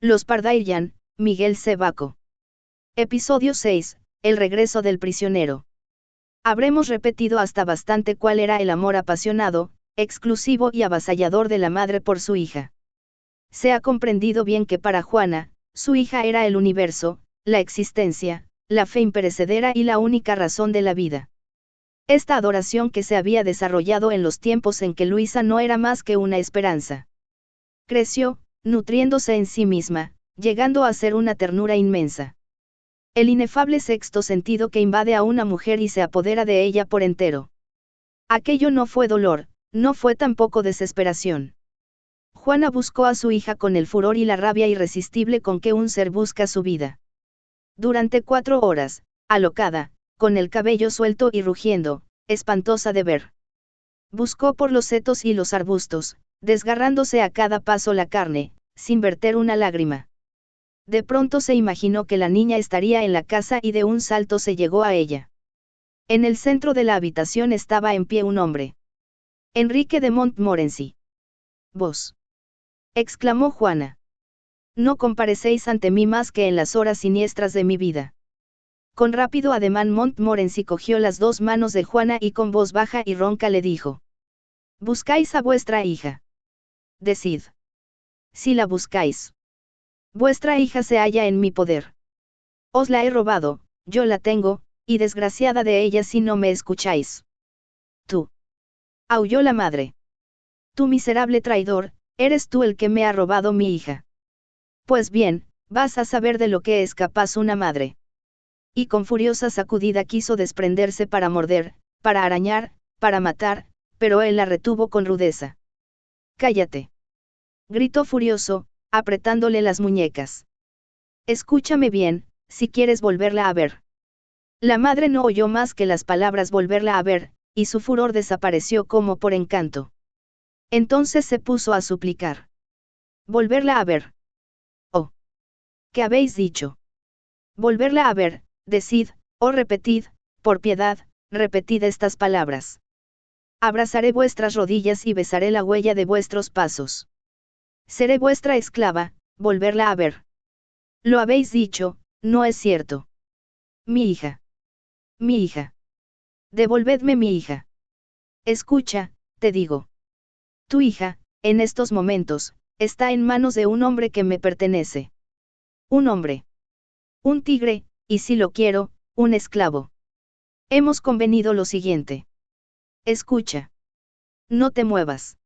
Los Pardaillan, Miguel Cebaco. Episodio 6, el regreso del prisionero. Habremos repetido hasta bastante cuál era el amor apasionado, exclusivo y avasallador de la madre por su hija. Se ha comprendido bien que para Juana, su hija era el universo, la existencia, la fe imperecedera y la única razón de la vida. Esta adoración que se había desarrollado en los tiempos en que Luisa no era más que una esperanza. Creció, nutriéndose en sí misma, llegando a ser una ternura inmensa. El inefable sexto sentido que invade a una mujer y se apodera de ella por entero. Aquello no fue dolor, no fue tampoco desesperación. Juana buscó a su hija con el furor y la rabia irresistible con que un ser busca su vida. Durante 4 horas, alocada, con el cabello suelto y rugiendo, espantosa de ver. Buscó por los setos y los arbustos, desgarrándose a cada paso la carne, sin verter una lágrima. De pronto se imaginó que la niña estaría en la casa y de un salto se llegó a ella. En el centro de la habitación estaba en pie un hombre. Enrique de Montmorency. «¿Vos?», exclamó Juana. «No comparecéis ante mí más que en las horas siniestras de mi vida». Con rápido ademán Montmorency cogió las 2 manos de Juana y con voz baja y ronca le dijo: «¿Buscáis a vuestra hija? Decid. Si la buscáis. Vuestra hija se halla en mi poder. Os la he robado, yo la tengo, y desgraciada de ella si no me escucháis». «Tú», aulló la madre. «Tú miserable traidor, eres tú el que me ha robado mi hija. Pues bien, vas a saber de lo que es capaz una madre». Y con furiosa sacudida quiso desprenderse para morder, para arañar, para matar, pero él la retuvo con rudeza. «Cállate», gritó furioso, apretándole las muñecas. «Escúchame bien, si quieres volverla a ver». La madre no oyó más que las palabras volverla a ver, y su furor desapareció como por encanto. Entonces se puso a suplicar. «¿Volverla a ver? Oh. ¿Qué habéis dicho? Volverla a ver, decid, oh repetid, por piedad, repetid estas palabras. Abrazaré vuestras rodillas y besaré la huella de vuestros pasos. Seré vuestra esclava, volverla a ver». «Lo habéis dicho, ¿no es cierto? Mi hija. Mi hija. Devolvedme mi hija. Escucha, te digo. Tu hija, en estos momentos, está en manos de un hombre que me pertenece. Un hombre. Un tigre, y si lo quiero, un esclavo. Hemos convenido lo siguiente. Escucha. No te muevas.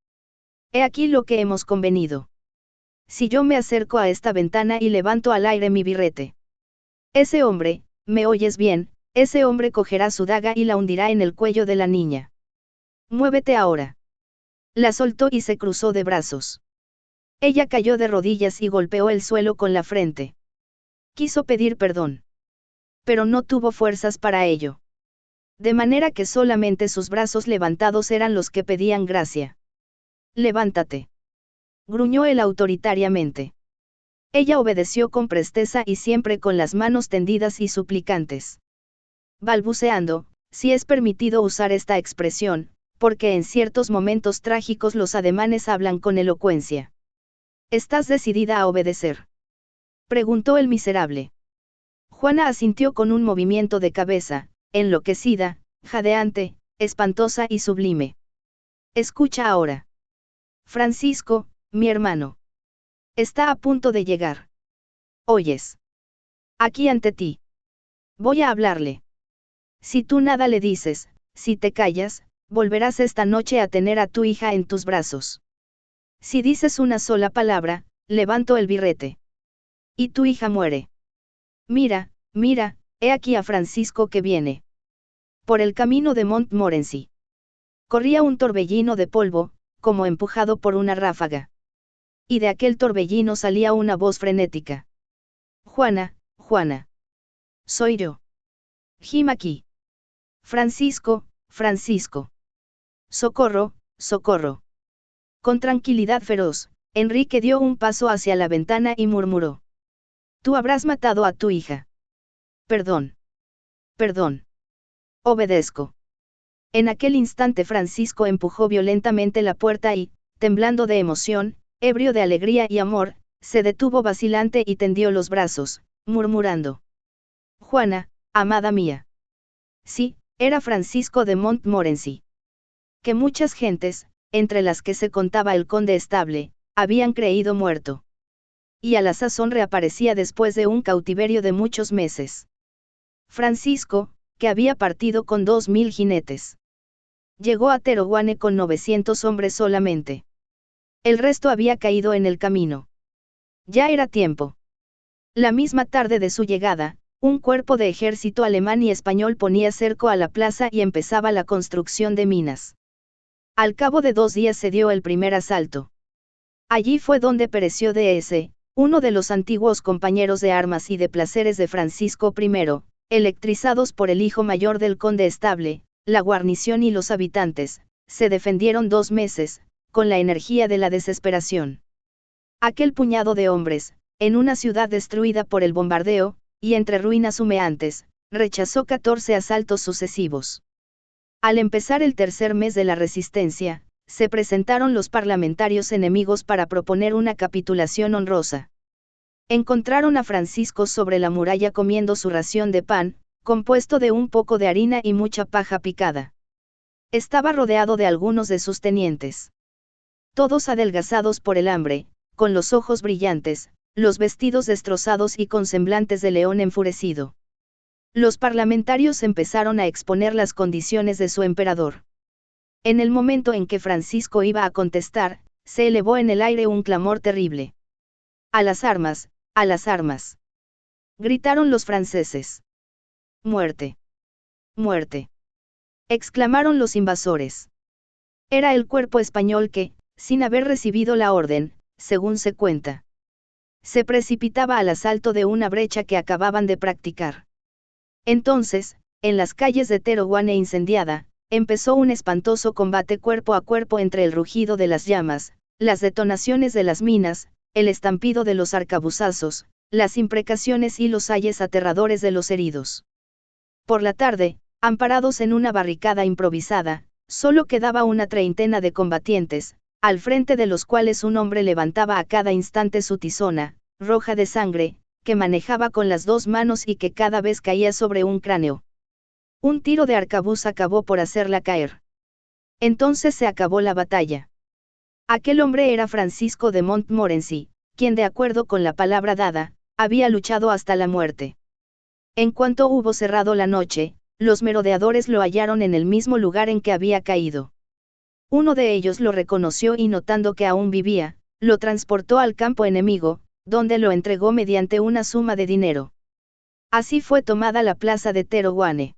He aquí lo que hemos convenido. Si yo me acerco a esta ventana y levanto al aire mi birrete. Ese hombre, ¿me oyes bien?, ese hombre cogerá su daga y la hundirá en el cuello de la niña. Muévete ahora». La soltó y se cruzó de brazos. Ella cayó de rodillas y golpeó el suelo con la frente. Quiso pedir perdón. Pero no tuvo fuerzas para ello. De manera que solamente sus brazos levantados eran los que pedían gracia. «Levántate», gruñó él autoritariamente. Ella obedeció con presteza y siempre con las manos tendidas y suplicantes. Balbuceando, si es permitido usar esta expresión, porque en ciertos momentos trágicos los ademanes hablan con elocuencia. «¿Estás decidida a obedecer?», preguntó el miserable. Juana asintió con un movimiento de cabeza, enloquecida, jadeante, espantosa y sublime. «Escucha ahora. Francisco, mi hermano. Está a punto de llegar. ¿Oyes? Aquí ante ti. Voy a hablarle. Si tú nada le dices, si te callas, volverás esta noche a tener a tu hija en tus brazos. Si dices una sola palabra, levanto el birrete. Y tu hija muere. Mira, mira, he aquí a Francisco que viene». Por el camino de Montmorency corría un torbellino de polvo, como empujado por una ráfaga. Y de aquel torbellino salía una voz frenética. «Juana, Juana. Soy yo. Gim aquí. Francisco, Francisco. Socorro, socorro». Con tranquilidad feroz, Enrique dio un paso hacia la ventana y murmuró: «Tú habrás matado a tu hija. Perdón. Perdón. Obedezco». En aquel instante Francisco empujó violentamente la puerta y, temblando de emoción, ebrio de alegría y amor, se detuvo vacilante y tendió los brazos, murmurando: Juana, amada mía. Sí, era Francisco de Montmorency. Que muchas gentes, entre las que se contaba el conde Estable, habían creído muerto. Y a la sazón reaparecía después de un cautiverio de muchos meses. Francisco, que había partido con 2000 jinetes. Llegó a Teroguane con 900 hombres solamente. El resto había caído en el camino. Ya era tiempo. La misma tarde de su llegada, un cuerpo de ejército alemán y español ponía cerco a la plaza y empezaba la construcción de minas. Al cabo de 2 días se dio el primer asalto. Allí fue donde pereció D.S., uno de los antiguos compañeros de armas y de placeres de Francisco I, electrizados por el hijo mayor del conde Estable. La guarnición y los habitantes se defendieron 2 meses, con la energía de la desesperación. Aquel puñado de hombres, en una ciudad destruida por el bombardeo, y entre ruinas humeantes, rechazó 14 asaltos sucesivos. Al empezar el tercer mes de la resistencia, se presentaron los parlamentarios enemigos para proponer una capitulación honrosa. Encontraron a Francisco sobre la muralla comiendo su ración de pan, compuesto de un poco de harina y mucha paja picada. Estaba rodeado de algunos de sus tenientes. Todos adelgazados por el hambre, con los ojos brillantes, los vestidos destrozados y con semblantes de león enfurecido. Los parlamentarios empezaron a exponer las condiciones de su emperador. En el momento en que Francisco iba a contestar, se elevó en el aire un clamor terrible. ¡A las armas! ¡A las armas! Gritaron los franceses. ¡Muerte! ¡Muerte!, exclamaron los invasores. Era el cuerpo español que, sin haber recibido la orden, según se cuenta, se precipitaba al asalto de una brecha que acababan de practicar. Entonces, en las calles de Teroguane incendiada, empezó un espantoso combate cuerpo a cuerpo entre el rugido de las llamas, las detonaciones de las minas, el estampido de los arcabuzazos, las imprecaciones y los ayes aterradores de los heridos. Por la tarde, amparados en una barricada improvisada, solo quedaba una treintena de combatientes, al frente de los cuales un hombre levantaba a cada instante su tizona, roja de sangre, que manejaba con las 2 manos y que cada vez caía sobre un cráneo. Un tiro de arcabuz acabó por hacerla caer. Entonces se acabó la batalla. Aquel hombre era Francisco de Montmorency, quien de acuerdo con la palabra dada, había luchado hasta la muerte. En cuanto hubo cerrado la noche, los merodeadores lo hallaron en el mismo lugar en que había caído. Uno de ellos lo reconoció y notando que aún vivía, lo transportó al campo enemigo, donde lo entregó mediante una suma de dinero. Así fue tomada la plaza de Teroguane.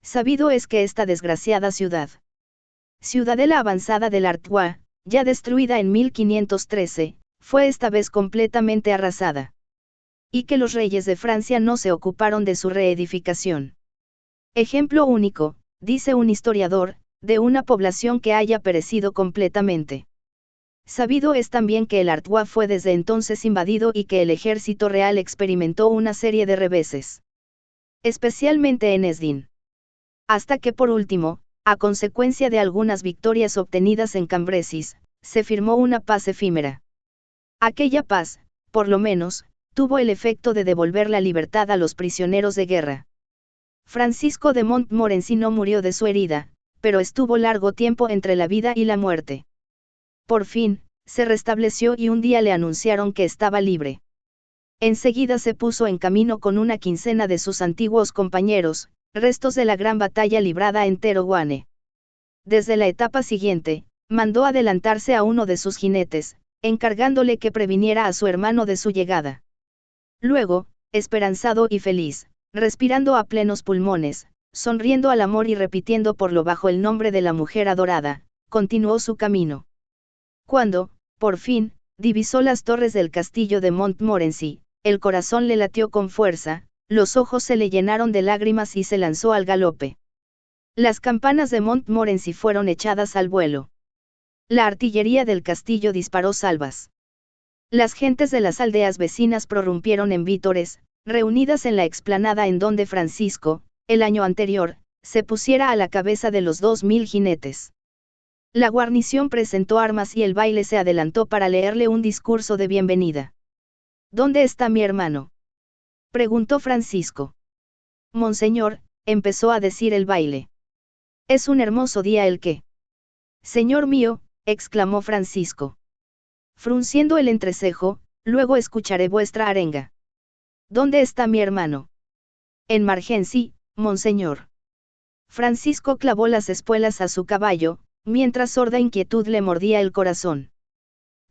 Sabido es que esta desgraciada ciudadela avanzada del Artois, ya destruida en 1513, fue esta vez completamente arrasada. Y que los reyes de Francia no se ocuparon de su reedificación. Ejemplo único, dice un historiador, de una población que haya perecido completamente. Sabido es también que el Artois fue desde entonces invadido y que el ejército real experimentó una serie de reveses. Especialmente en Esdin. Hasta que por último, a consecuencia de algunas victorias obtenidas en Cambresis, se firmó una paz efímera. Aquella paz, por lo menos, tuvo el efecto de devolver la libertad a los prisioneros de guerra. Francisco de Montmorency no murió de su herida, pero estuvo largo tiempo entre la vida y la muerte. Por fin, se restableció y un día le anunciaron que estaba libre. Enseguida se puso en camino con una quincena de sus antiguos compañeros, restos de la gran batalla librada en Teroguane. Desde la etapa siguiente, mandó adelantarse a uno de sus jinetes, encargándole que previniera a su hermano de su llegada. Luego, esperanzado y feliz, respirando a plenos pulmones, sonriendo al amor y repitiendo por lo bajo el nombre de la mujer adorada, continuó su camino. Cuando, por fin, divisó las torres del castillo de Montmorency, el corazón le latió con fuerza, los ojos se le llenaron de lágrimas y se lanzó al galope. Las campanas de Montmorency fueron echadas al vuelo. La artillería del castillo disparó salvas. Las gentes de las aldeas vecinas prorrumpieron en vítores, reunidas en la explanada en donde Francisco, el año anterior, se pusiera a la cabeza de los 2000 jinetes. La guarnición presentó armas y el baile se adelantó para leerle un discurso de bienvenida. ¿Dónde está mi hermano? Preguntó Francisco. Monseñor, empezó a decir el baile. Es un hermoso día el que. Señor mío, exclamó Francisco. Frunciendo el entrecejo, luego escucharé vuestra arenga. ¿Dónde está mi hermano? En Margency, monseñor. Francisco clavó las espuelas a su caballo, mientras sorda inquietud le mordía el corazón.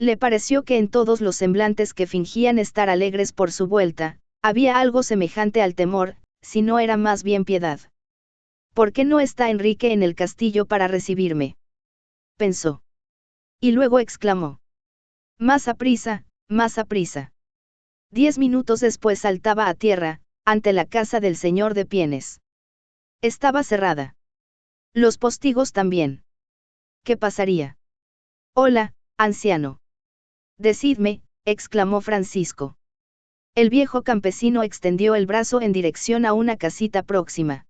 Le pareció que en todos los semblantes que fingían estar alegres por su vuelta, había algo semejante al temor, si no era más bien piedad. ¿Por qué no está Enrique en el castillo para recibirme? Pensó. Y luego exclamó. Más aprisa, más aprisa. 10 minutos después saltaba a tierra, ante la casa del señor de Pienes. Estaba cerrada. Los postigos también. ¿Qué pasaría? Hola, anciano. Decidme, exclamó Francisco. El viejo campesino extendió el brazo en dirección a una casita próxima.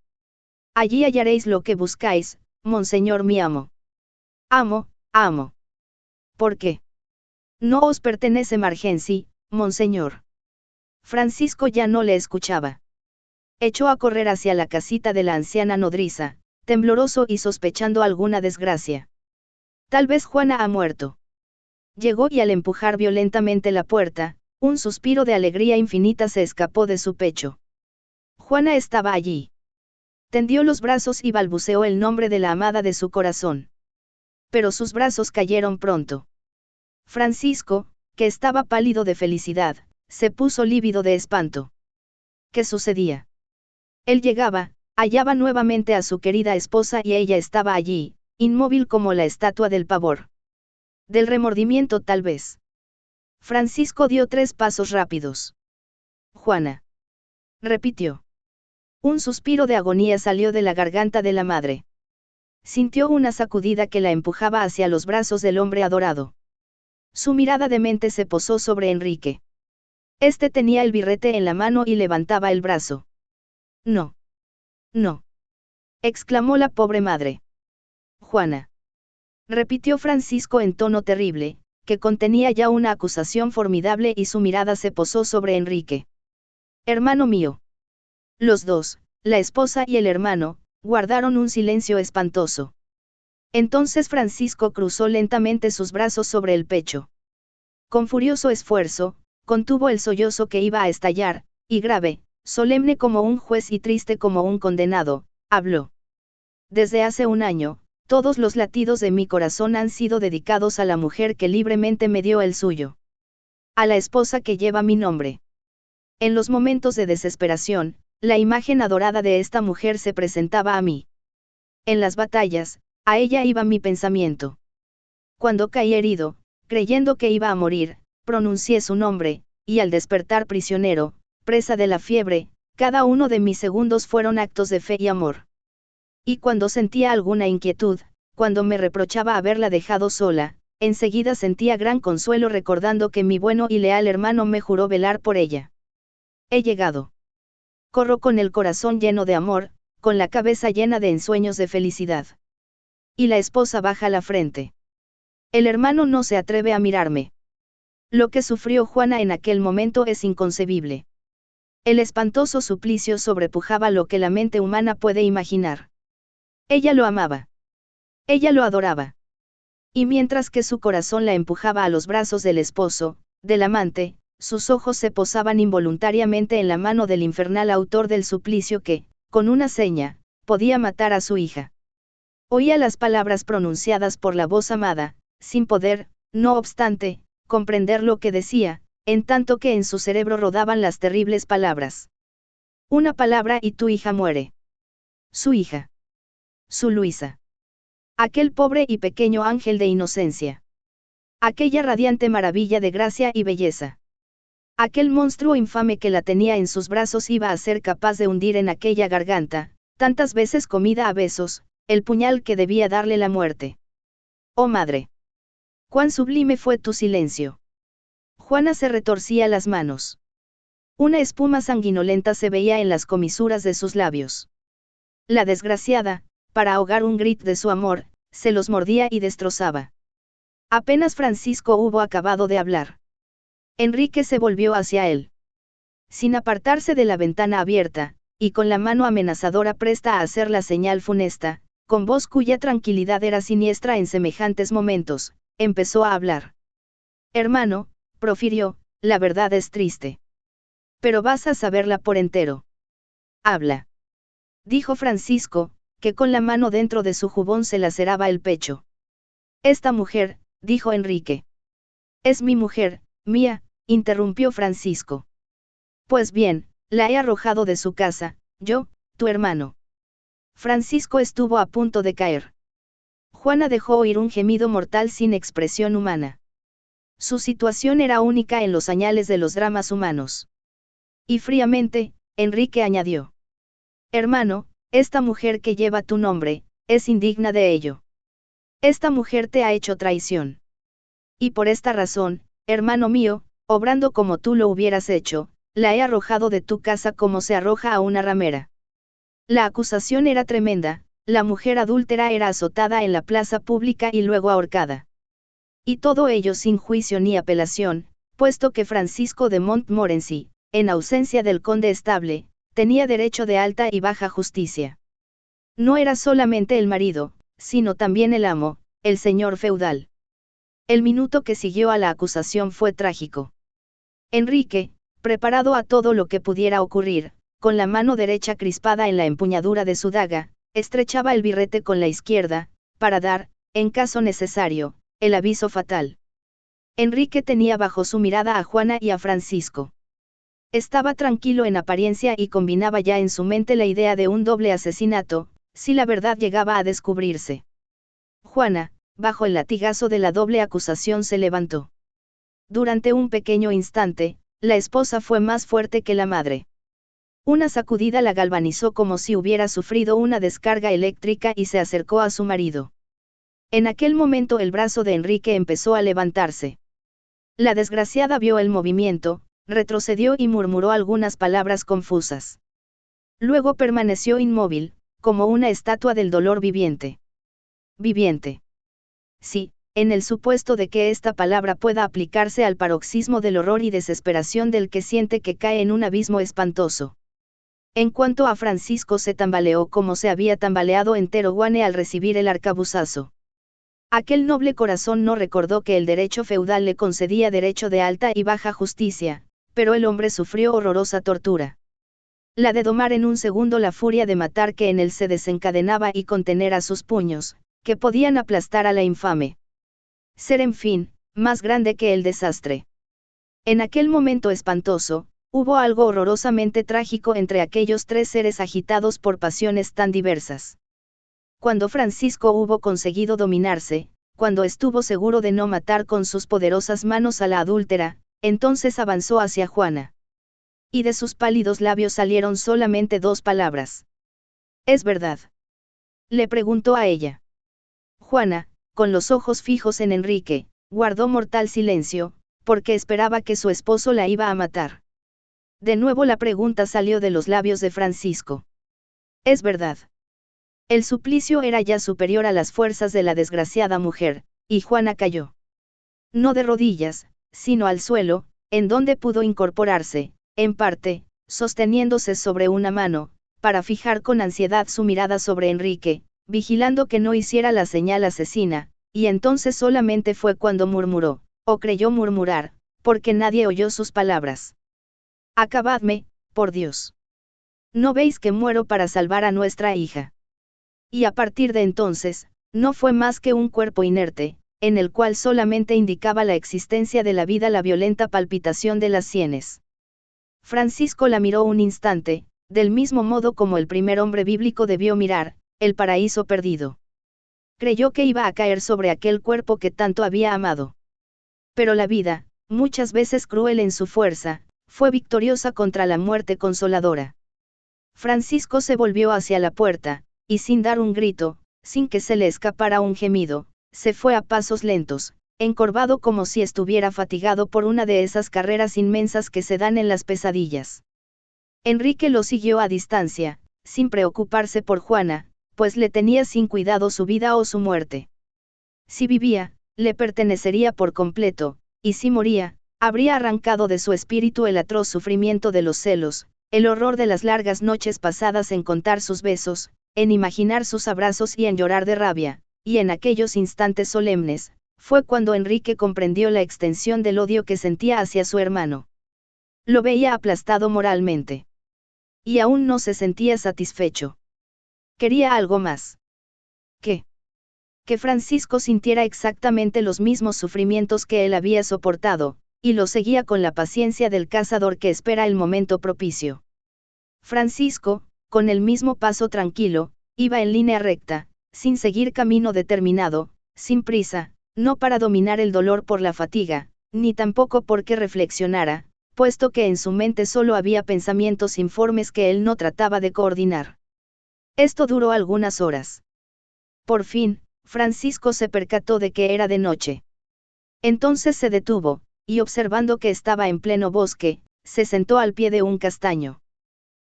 Allí hallaréis lo que buscáis, monseñor mi amo. Amo, amo. ¿Por qué? No os pertenece Margency, monseñor. Francisco ya no le escuchaba. Echó a correr hacia la casita de la anciana nodriza, tembloroso y sospechando alguna desgracia. Tal vez Juana ha muerto. Llegó y al empujar violentamente la puerta, un suspiro de alegría infinita se escapó de su pecho. Juana estaba allí. Tendió los brazos y balbuceó el nombre de la amada de su corazón. Pero sus brazos cayeron pronto. Francisco, que estaba pálido de felicidad, se puso lívido de espanto. ¿Qué sucedía? Él llegaba, hallaba nuevamente a su querida esposa y ella estaba allí, inmóvil como la estatua del pavor. Del remordimiento tal vez. Francisco dio 3 pasos rápidos. Juana. Repitió. Un suspiro de agonía salió de la garganta de la madre. Sintió una sacudida que la empujaba hacia los brazos del hombre adorado. Su mirada demente se posó sobre Enrique. Este tenía el birrete en la mano y levantaba el brazo. No. No. Exclamó la pobre madre. Juana. Repitió Francisco en tono terrible, que contenía ya una acusación formidable y su mirada se posó sobre Enrique. Hermano mío. Los dos, la esposa y el hermano, guardaron un silencio espantoso. Entonces Francisco cruzó lentamente sus brazos sobre el pecho. Con furioso esfuerzo, contuvo el sollozo que iba a estallar, y grave, solemne como un juez y triste como un condenado, habló. Desde hace un año, todos los latidos de mi corazón han sido dedicados a la mujer que libremente me dio el suyo. A la esposa que lleva mi nombre. En los momentos de desesperación, la imagen adorada de esta mujer se presentaba a mí. En las batallas, a ella iba mi pensamiento. Cuando caí herido, creyendo que iba a morir, pronuncié su nombre, y al despertar prisionero, presa de la fiebre, cada uno de mis segundos fueron actos de fe y amor. Y cuando sentía alguna inquietud, cuando me reprochaba haberla dejado sola, enseguida sentía gran consuelo recordando que mi bueno y leal hermano me juró velar por ella. He llegado. Corro con el corazón lleno de amor, con la cabeza llena de ensueños de felicidad. Y la esposa baja la frente. El hermano no se atreve a mirarme. Lo que sufrió Juana en aquel momento es inconcebible. El espantoso suplicio sobrepujaba lo que la mente humana puede imaginar. Ella lo amaba. Ella lo adoraba. Y mientras que su corazón la empujaba a los brazos del esposo, del amante, sus ojos se posaban involuntariamente en la mano del infernal autor del suplicio que, con una seña, podía matar a su hija. Oía las palabras pronunciadas por la voz amada, sin poder, no obstante, comprender lo que decía, en tanto que en su cerebro rodaban las terribles palabras. Una palabra y tu hija muere. Su hija. Su Luisa. Aquel pobre y pequeño ángel de inocencia. Aquella radiante maravilla de gracia y belleza. Aquel monstruo infame que la tenía en sus brazos iba a ser capaz de hundir en aquella garganta, tantas veces comida a besos, el puñal que debía darle la muerte. Oh madre. Cuán sublime fue tu silencio. Juana se retorcía las manos. Una espuma sanguinolenta se veía en las comisuras de sus labios. La desgraciada, para ahogar un grito de su amor, se los mordía y destrozaba. Apenas Francisco hubo acabado de hablar. Enrique se volvió hacia él. Sin apartarse de la ventana abierta, y con la mano amenazadora presta a hacer la señal funesta, con voz cuya tranquilidad era siniestra en semejantes momentos, empezó a hablar. Hermano, profirió, la verdad es triste. Pero vas a saberla por entero. Habla. Dijo Francisco, que con la mano dentro de su jubón se laceraba el pecho. Esta mujer, dijo Enrique. Es mi mujer, mía, interrumpió Francisco. Pues bien, la he arrojado de su casa, yo, tu hermano. Francisco estuvo a punto de caer. Juana dejó oír un gemido mortal sin expresión humana. Su situación era única en los añales de los dramas humanos. Y fríamente, Enrique añadió. Hermano, esta mujer que lleva tu nombre, es indigna de ello. Esta mujer te ha hecho traición. Y por esta razón, hermano mío, obrando como tú lo hubieras hecho, la he arrojado de tu casa como se arroja a una ramera. La acusación era tremenda, la mujer adúltera era azotada en la plaza pública y luego ahorcada. Y todo ello sin juicio ni apelación, puesto que Francisco de Montmorency, en ausencia del conde estable, tenía derecho de alta y baja justicia. No era solamente el marido, sino también el amo, el señor feudal. El minuto que siguió a la acusación fue trágico. Enrique, preparado a todo lo que pudiera ocurrir, con la mano derecha crispada en la empuñadura de su daga, estrechaba el birrete con la izquierda, para dar, en caso necesario, el aviso fatal. Enrique tenía bajo su mirada a Juana y a Francisco. Estaba tranquilo en apariencia y combinaba ya en su mente la idea de un doble asesinato, si la verdad llegaba a descubrirse. Juana, bajo el latigazo de la doble acusación, se levantó. Durante un pequeño instante, la esposa fue más fuerte que la madre. Una sacudida la galvanizó como si hubiera sufrido una descarga eléctrica y se acercó a su marido. En aquel momento el brazo de Enrique empezó a levantarse. La desgraciada vio el movimiento, retrocedió y murmuró algunas palabras confusas. Luego permaneció inmóvil, como una estatua del dolor viviente. Viviente. Sí, en el supuesto de que esta palabra pueda aplicarse al paroxismo del horror y desesperación del que siente que cae en un abismo espantoso. En cuanto a Francisco, se tambaleó como se había tambaleado entero Guane al recibir el arcabuzazo. Aquel noble corazón no recordó que el derecho feudal le concedía derecho de alta y baja justicia, pero el hombre sufrió horrorosa tortura. La de domar en un segundo la furia de matar que en él se desencadenaba y contener a sus puños, que podían aplastar a la infame. Ser, en fin, más grande que el desastre. En aquel momento espantoso, hubo algo horrorosamente trágico entre aquellos tres seres agitados por pasiones tan diversas. Cuando Francisco hubo conseguido dominarse, cuando estuvo seguro de no matar con sus poderosas manos a la adúltera, entonces avanzó hacia Juana. Y de sus pálidos labios salieron solamente dos palabras. ¿Es verdad?, le preguntó a ella. Juana, con los ojos fijos en Enrique, guardó mortal silencio, porque esperaba que su esposo la iba a matar. De nuevo la pregunta salió de los labios de Francisco. ¿Es verdad? El suplicio era ya superior a las fuerzas de la desgraciada mujer, y Juana cayó. No de rodillas, sino al suelo, en donde pudo incorporarse, en parte, sosteniéndose sobre una mano, para fijar con ansiedad su mirada sobre Enrique, vigilando que no hiciera la señal asesina, y entonces solamente fue cuando murmuró, o creyó murmurar, porque nadie oyó sus palabras. Acabadme, por Dios. ¿No veis que muero para salvar a nuestra hija? Y a partir de entonces, no fue más que un cuerpo inerte, en el cual solamente indicaba la existencia de la vida la violenta palpitación de las sienes. Francisco la miró un instante, del mismo modo como el primer hombre bíblico debió mirar, el paraíso perdido. Creyó que iba a caer sobre aquel cuerpo que tanto había amado. Pero la vida, muchas veces cruel en su fuerza, fue victoriosa contra la muerte consoladora. Francisco se volvió hacia la puerta, y sin dar un grito, sin que se le escapara un gemido, se fue a pasos lentos, encorvado como si estuviera fatigado por una de esas carreras inmensas que se dan en las pesadillas. Enrique lo siguió a distancia, sin preocuparse por Juana, pues le tenía sin cuidado su vida o su muerte. Si vivía, le pertenecería por completo, y si moría, Habría arrancado de su espíritu el atroz sufrimiento de los celos, el horror de las largas noches pasadas en contar sus besos, en imaginar sus abrazos y en llorar de rabia, y en aquellos instantes solemnes, fue cuando Enrique comprendió la extensión del odio que sentía hacia su hermano. Lo veía aplastado moralmente. Y aún no se sentía satisfecho. Quería algo más. ¿Qué? Que Francisco sintiera exactamente los mismos sufrimientos que él había soportado, y lo seguía con la paciencia del cazador que espera el momento propicio. Francisco, con el mismo paso tranquilo, iba en línea recta, sin seguir camino determinado, sin prisa, no para dominar el dolor por la fatiga, ni tampoco porque reflexionara, puesto que en su mente solo había pensamientos informes que él no trataba de coordinar. Esto duró algunas horas. Por fin, Francisco se percató de que era de noche. Entonces se detuvo, y observando que estaba en pleno bosque, se sentó al pie de un castaño.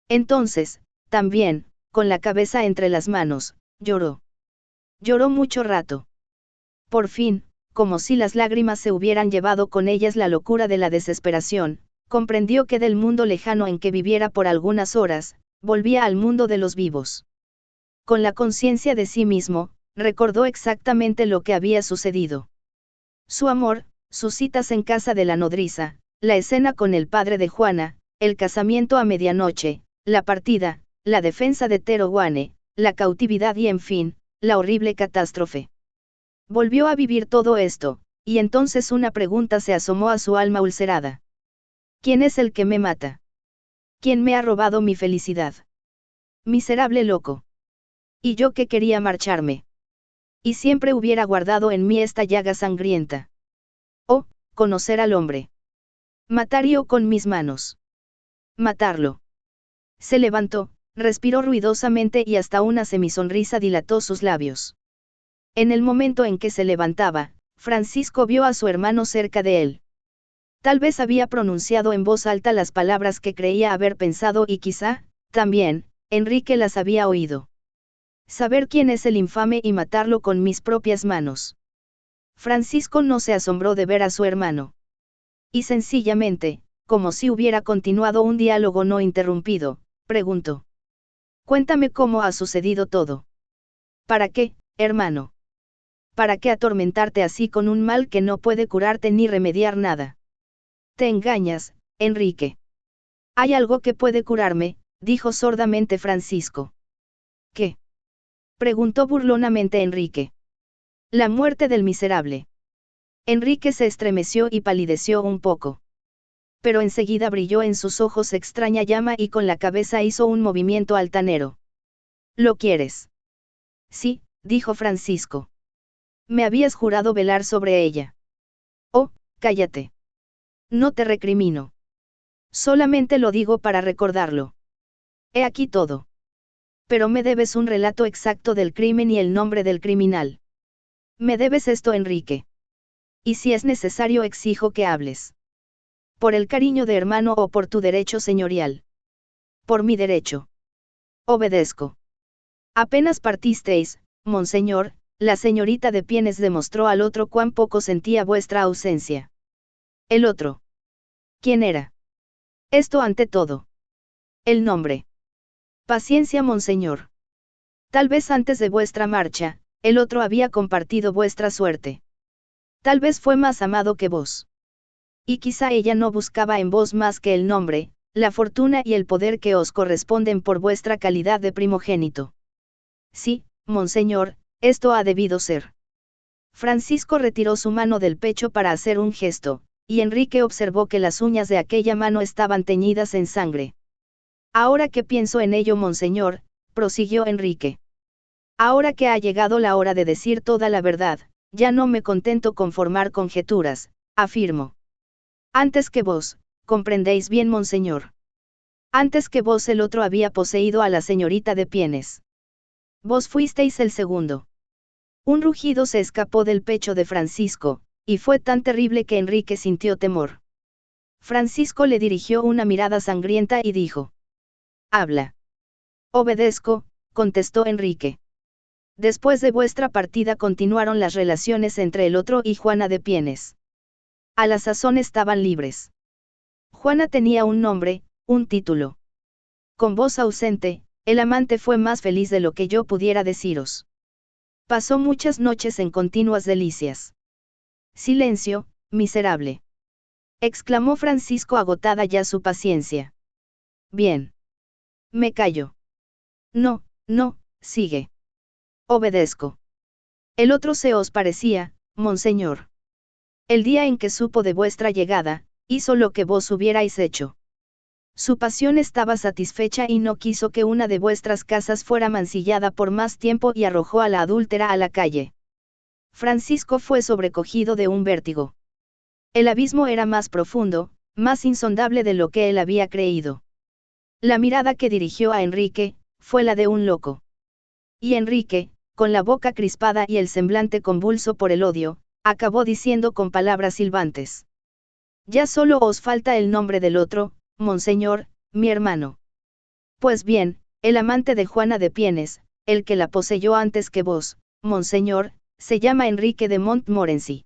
Entonces, también, con la cabeza entre las manos, lloró. Lloró mucho rato. Por fin, como si las lágrimas se hubieran llevado con ellas la locura de la desesperación, comprendió que del mundo lejano en que viviera por algunas horas, volvía al mundo de los vivos. Con la conciencia de sí mismo, recordó exactamente lo que había sucedido. Su amor, sus citas en casa de la nodriza, la escena con el padre de Juana, el casamiento a medianoche, la partida, la defensa de Tero Guane, la cautividad y en fin, la horrible catástrofe. Volvió a vivir todo esto, y entonces una pregunta se asomó a su alma ulcerada. ¿Quién es el que me mata? ¿Quién me ha robado mi felicidad? Miserable loco. Y yo que quería marcharme. Y siempre hubiera guardado en mí esta llaga sangrienta. Oh, conocer al hombre. Matar yo con mis manos. Matarlo. Se levantó, respiró ruidosamente y hasta una semisonrisa dilató sus labios. En el momento en que se levantaba, Francisco vio a su hermano cerca de él. Tal vez había pronunciado en voz alta las palabras que creía haber pensado y quizá, también, Enrique las había oído. Saber quién es el infame y matarlo con mis propias manos. Francisco no se asombró de ver a su hermano. Y sencillamente, como si hubiera continuado un diálogo no interrumpido, preguntó. Cuéntame cómo ha sucedido todo. ¿Para qué, hermano? ¿Para qué atormentarte así con un mal que no puede curarte ni remediar nada? Te engañas, Enrique. Hay algo que puede curarme, dijo sordamente Francisco. ¿Qué? Preguntó burlonamente Enrique. La muerte del miserable. Enrique se estremeció y palideció un poco. Pero enseguida brilló en sus ojos extraña llama y con la cabeza hizo un movimiento altanero. ¿Lo quieres? Sí, dijo Francisco. Me habías jurado velar sobre ella. Oh, cállate. No te recrimino. Solamente lo digo para recordarlo. He aquí todo. Pero me debes un relato exacto del crimen y el nombre del criminal. Me debes esto, Enrique. Y si es necesario exijo que hables. Por el cariño de hermano o por tu derecho señorial. Por mi derecho. Obedezco. Apenas partisteis, monseñor, la señorita de Pienes demostró al otro cuán poco sentía vuestra ausencia. El otro. ¿Quién era? Esto ante todo. El nombre. Paciencia, monseñor. Tal vez antes de vuestra marcha, el otro había compartido vuestra suerte. Tal vez fue más amado que vos. Y quizá ella no buscaba en vos más que el nombre, la fortuna y el poder que os corresponden por vuestra calidad de primogénito. Sí, monseñor, esto ha debido ser. Francisco retiró su mano del pecho para hacer un gesto, y Enrique observó que las uñas de aquella mano estaban teñidas en sangre. Ahora que pienso en ello, monseñor, prosiguió Enrique. Ahora que ha llegado la hora de decir toda la verdad, ya no me contento con formar conjeturas, afirmo. Antes que vos, comprendéis bien, monseñor. Antes que vos el otro había poseído a la señorita de Pienes. Vos fuisteis el segundo. Un rugido se escapó del pecho de Francisco, y fue tan terrible que Enrique sintió temor. Francisco le dirigió una mirada sangrienta y dijo. Habla. Obedezco, contestó Enrique. Después de vuestra partida continuaron las relaciones entre el otro y Juana de Pienes. a la sazón estaban libres. Juana tenía un nombre, un título. Con voz ausente, el amante fue más feliz de lo que yo pudiera deciros. Pasó muchas noches en continuas delicias. Silencio, miserable. Exclamó Francisco agotada ya su paciencia. Bien. Me callo. No, no, sigue. Obedezco. El otro se os parecía, monseñor. El día en que supo de vuestra llegada, hizo lo que vos hubierais hecho. Su pasión estaba satisfecha y no quiso que una de vuestras casas fuera mancillada por más tiempo y arrojó a la adúltera a la calle. Francisco fue sobrecogido de un vértigo. El abismo era más profundo, más insondable de lo que él había creído. La mirada que dirigió a Enrique, fue la de un loco. Y Enrique, con la boca crispada y el semblante convulso por el odio, acabó diciendo con palabras silbantes. Ya solo os falta el nombre del otro, monseñor, mi hermano. Pues bien, el amante de Juana de Pienes, el que la poseyó antes que vos, monseñor, se llama Enrique de Montmorency.